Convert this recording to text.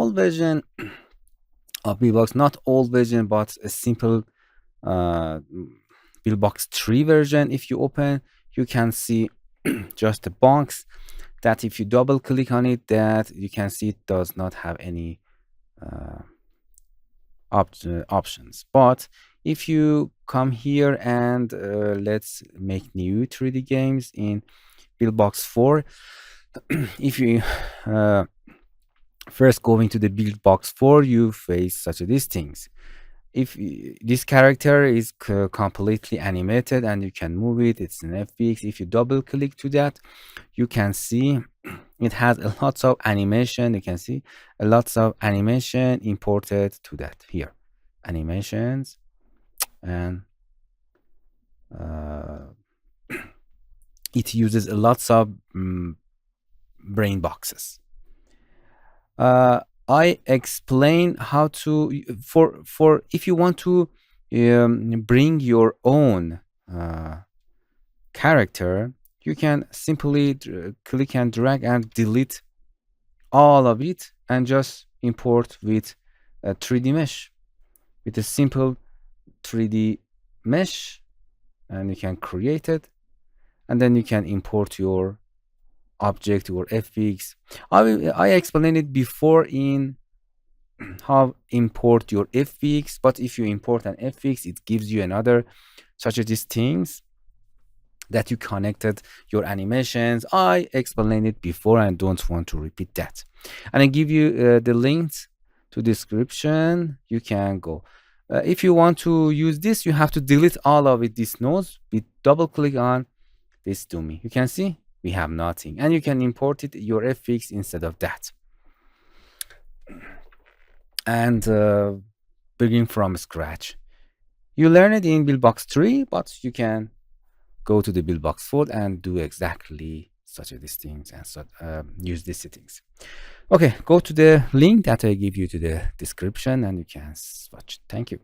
small version of buildbox, not old version, but a simple buildbox 3 version. If you open, you can see just a box that if you double click on it, that you can see it does not have any options. But if you come here and let's make new 3D games in buildbox 4, if you first go into the buildbox 4, you face such these things. If this character is completely animated and you can move it, it's an FX. If you double click to that, you can see it has a lots of animation. You can see a lots of animation imported to that here, animations, and it uses lots of brain boxes. I explain how to for if you want to bring your own character, you can simply click and drag and delete all of it and just import with a 3D mesh, with a simple 3D mesh, and you can create it, and then you can import your object or FX. I explained it before in how import your FX, but if you import an FX, it gives you another such as these things that you connected your animations. I explained it before and don't want to repeat that. And I give you the links to description. You can go. If you want to use this, you have to delete all of it, these nodes. We double click on this dummy. You can see we have nothing, and you can import it your FX instead of that, and begin from scratch. You learn it in buildbox 3, but you can go to the buildbox 4 and do exactly such these things and so use these settings. Okay, go to the link that I give you to the description and you can watch. Thank you.